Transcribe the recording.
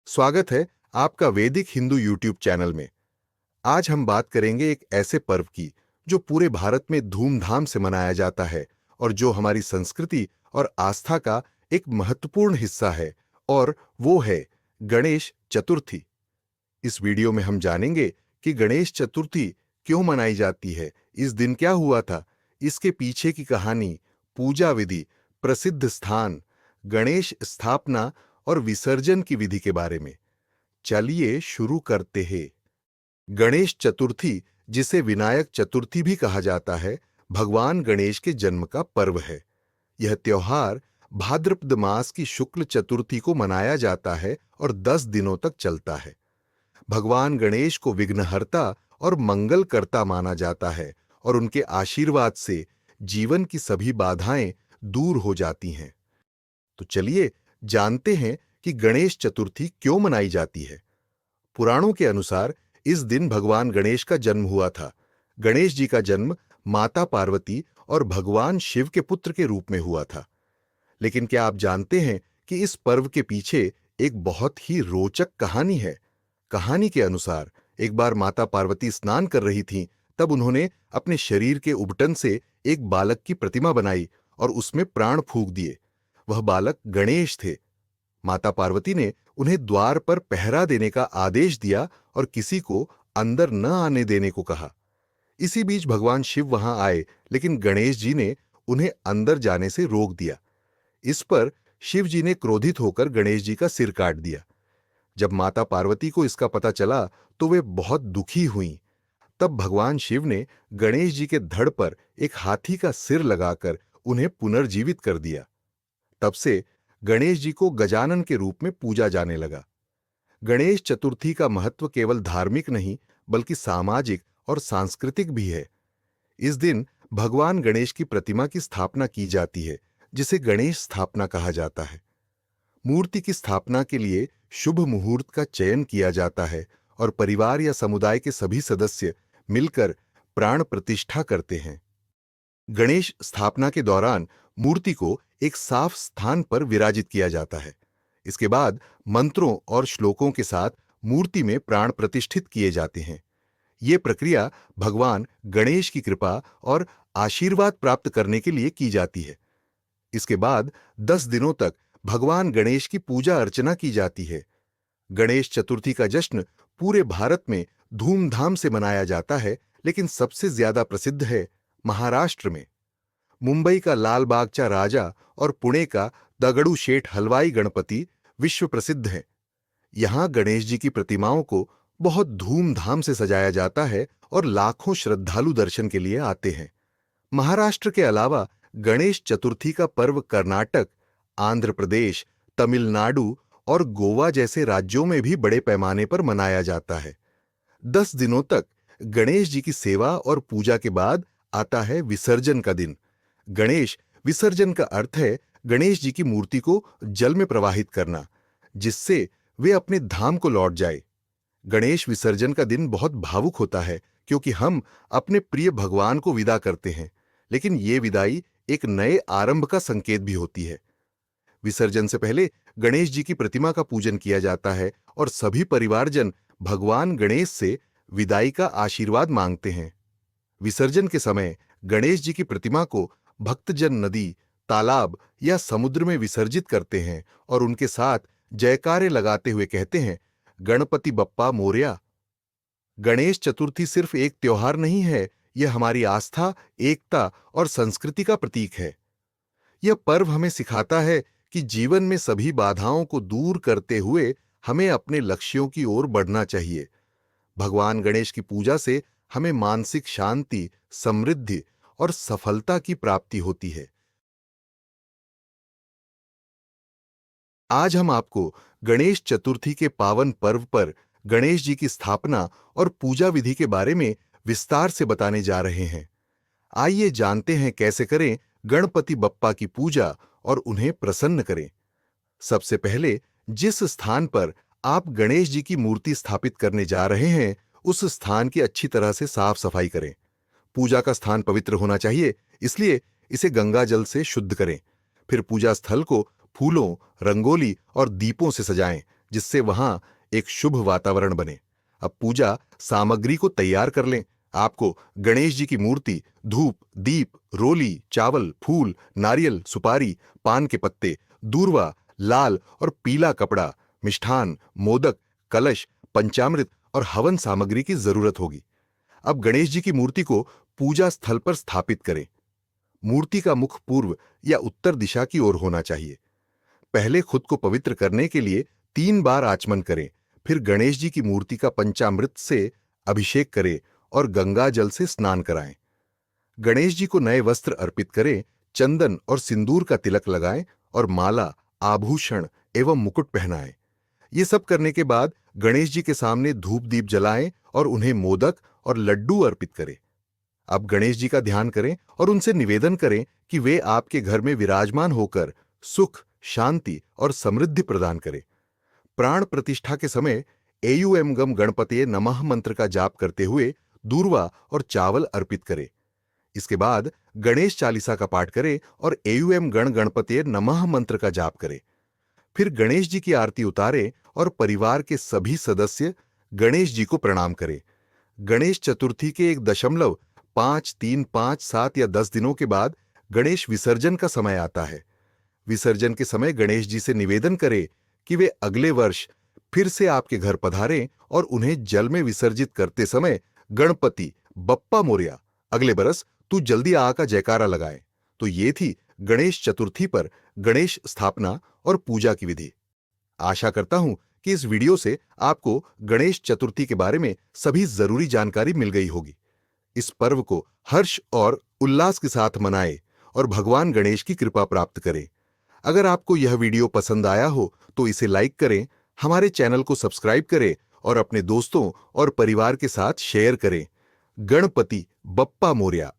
स्वागत है आपका वैदिक हिंदू यूट्यूब चैनल में। आज हम बात करेंगे एक ऐसे पर्व की जो पूरे भारत में धूमधाम से मनाया जाता है और जो हमारी संस्कृति और आस्था का एक महत्वपूर्ण हिस्सा है, और वो है गणेश चतुर्थी। इस वीडियो में हम जानेंगे कि गणेश चतुर्थी क्यों मनाई जाती है, इस दिन क्या हुआ था, इसके पीछे की कहानी, पूजा विधि, प्रसिद्ध स्थान, गणेश स्थापना और विसर्जन की विधि के बारे में। चलिए शुरू करते हैं। गणेश चतुर्थी, जिसे विनायक चतुर्थी भी कहा जाता है, भगवान गणेश के जन्म का पर्व है। यह त्योहार भाद्रपद मास की शुक्ल चतुर्थी को मनाया जाता है और 10 दिनों तक चलता है। भगवान गणेश को विघ्नहर्ता और मंगलकर्ता माना जाता है और उनके आशीर्वाद से जीवन की सभी बाधाएं दूर हो जाती हैं। तो चलिए जानते हैं कि गणेश चतुर्थी क्यों मनाई जाती है। पुराणों के अनुसार इस दिन भगवान गणेश का जन्म हुआ था। गणेश जी का जन्म माता पार्वती और भगवान शिव के पुत्र के रूप में हुआ था। लेकिन क्या आप जानते हैं कि इस पर्व के पीछे एक बहुत ही रोचक कहानी है। कहानी के अनुसार एक बार माता पार्वती स्नान कर रही थीं, तब उन्होंने अपने शरीर के उबटन से एक बालक की प्रतिमा बनाई और उसमें प्राण फूंक दिए। वह बालक गणेश थे। माता पार्वती ने उन्हें द्वार पर पहरा देने का आदेश दिया और किसी को अंदर न आने देने को कहा। इसी बीच भगवान शिव वहां आए, लेकिन गणेश जी ने उन्हें अंदर जाने से रोक दिया। इस पर शिव जी ने क्रोधित होकर गणेश जी का सिर काट दिया। जब माता पार्वती को इसका पता चला तो वे बहुत दुखी हुईं। तब भगवान शिव ने गणेश जी के धड़ पर एक हाथी का सिर लगाकर उन्हें पुनर्जीवित कर दिया। तब से गणेश जी को गजानन के रूप में पूजा जाने लगा। गणेश चतुर्थी का महत्व केवल धार्मिक नहीं, बल्कि सामाजिक और सांस्कृतिक भी है। इस दिन भगवान गणेश की प्रतिमा की स्थापना की जाती है, जिसे गणेश स्थापना कहा जाता है। मूर्ति की स्थापना के लिए शुभ मुहूर्त का चयन किया जाता है और परिवार या समुदाय के सभी सदस्य मिलकर प्राण प्रतिष्ठा करते हैं। गणेश स्थापना के दौरान मूर्ति को एक साफ स्थान पर विराजित किया जाता है। इसके बाद मंत्रों और श्लोकों के साथ मूर्ति में प्राण प्रतिष्ठित किए जाते हैं। ये प्रक्रिया भगवान गणेश की कृपा और आशीर्वाद प्राप्त करने के लिए की जाती है। इसके बाद 10 दिनों तक भगवान गणेश की पूजा अर्चना की जाती है। गणेश चतुर्थी का जश्न पूरे भारत में धूमधाम से मनाया जाता है, लेकिन सबसे ज्यादा प्रसिद्ध है महाराष्ट्र में। मुंबई का लाल बागचा राजा और पुणे का दगड़ू-शेठ हलवाई गणपति विश्व प्रसिद्ध हैं। यहां गणेश जी की प्रतिमाओं को बहुत धूमधाम से सजाया जाता है और लाखों श्रद्धालु दर्शन के लिए आते हैं। महाराष्ट्र के अलावा गणेश चतुर्थी का पर्व कर्नाटक, आंध्र प्रदेश, तमिलनाडु और गोवा जैसे राज्यों में भी बड़े पैमाने पर मनाया जाता है। 10 दिनों तक गणेश जी की सेवा और पूजा के बाद आता है विसर्जन का दिन। गणेश विसर्जन का अर्थ है गणेश जी की मूर्ति को जल में प्रवाहित करना, जिससे वे अपने धाम को लौट जाए। गणेश विसर्जन का दिन बहुत भावुक होता है, क्योंकि हम अपने प्रिय भगवान को विदा करते हैं, लेकिन ये विदाई एक नए आरंभ का संकेत भी होती है। विसर्जन से पहले गणेश जी की प्रतिमा का पूजन किया जाता है और सभी परिवारजन भगवान गणेश से विदाई का आशीर्वाद मांगते हैं। विसर्जन के समय गणेश जी की प्रतिमा को भक्तजन नदी, तालाब या समुद्र में विसर्जित करते हैं और उनके साथ जयकारे लगाते हुए कहते हैं, गणपति बप्पा मोरया। गणेश चतुर्थी सिर्फ एक त्योहार नहीं है, यह हमारी आस्था, एकता और संस्कृति का प्रतीक है। यह पर्व हमें सिखाता है कि जीवन में सभी बाधाओं को दूर करते हुए हमें अपने लक्ष्यों की ओर बढ़ना चाहिए। भगवान गणेश की पूजा से हमें मानसिक शांति, समृद्धि और सफलता की प्राप्ति होती है। आज हम आपको गणेश चतुर्थी के पावन पर्व पर गणेश जी की स्थापना और पूजा विधि के बारे में विस्तार से बताने जा रहे हैं। आइए जानते हैं कैसे करें गणपति बप्पा की पूजा और उन्हें प्रसन्न करें। सबसे पहले जिस स्थान पर आप गणेश जी की मूर्ति स्थापित करने जा रहे हैं, उस स्थान की अच्छी तरह से साफ सफाई करें। पूजा का स्थान पवित्र होना चाहिए, इसलिए इसे गंगा जल से शुद्ध करें। फिर पूजा स्थल को फूलों, रंगोली और दीपों से सजाएं, जिससे वहां एक शुभ वातावरण बने। अब पूजा सामग्री को तैयार कर लें। आपको गणेश जी की मूर्ति, धूप, दीप, रोली, चावल, फूल, नारियल, सुपारी, पान के पत्ते, दूर्वा, लाल और पीला कपड़ा, मिष्ठान, मोदक, कलश, पंचामृत और हवन सामग्री की जरूरत होगी। अब गणेश जी की मूर्ति को पूजा स्थल पर स्थापित करें। मूर्ति का मुख पूर्व या उत्तर दिशा की ओर होना चाहिए। पहले खुद को पवित्र करने के लिए 3 बार आचमन करें, फिर गणेश जी की मूर्ति का पंचामृत से अभिषेक करें और गंगा जल से स्नान कराएं। गणेश जी को नए वस्त्र अर्पित करें, चंदन और सिंदूर का तिलक लगाएं और माला, आभूषण एवं मुकुट पहनाएं। ये सब करने के बाद गणेश जी के सामने धूप दीप जलाएं और उन्हें मोदक और लड्डू अर्पित करें। अब गणेश जी का ध्यान करें और उनसे निवेदन करें कि वे आपके घर में विराजमान होकर सुख, शांति और समृद्धि प्रदान करें। प्राण प्रतिष्ठा के समय एयूएम गम गणपतये नमः मंत्र का जाप करते हुए दूर्वा और चावल अर्पित करें। इसके बाद गणेश चालीसा का पाठ करें और एयूएम गण गणपतये नमः मंत्र का जाप करें। फिर गणेश जी की आरती उतारें और परिवार के सभी सदस्य गणेश जी को प्रणाम करें। गणेश चतुर्थी के 1.5, 3, 5, 7 या 10 दिनों के बाद गणेश विसर्जन का समय आता है। विसर्जन के समय गणेश जी से निवेदन करें कि वे अगले वर्ष फिर से आपके घर पधारें और उन्हें जल में विसर्जित करते समय गणपति बप्पा मोरया, अगले बरस तू जल्दी आ का जयकारा लगाए। तो ये थी गणेश चतुर्थी पर गणेश स्थापना और पूजा की विधि। आशा करता हूं कि इस वीडियो से आपको गणेश चतुर्थी के बारे में सभी जरूरी जानकारी मिल गई होगी। इस पर्व को हर्ष और उल्लास के साथ मनाएं और भगवान गणेश की कृपा प्राप्त करें। अगर आपको यह वीडियो पसंद आया हो तो इसे लाइक करें, हमारे चैनल को सब्सक्राइब करें और अपने दोस्तों और परिवार के साथ शेयर करें। गणपति बप्पा मोरया।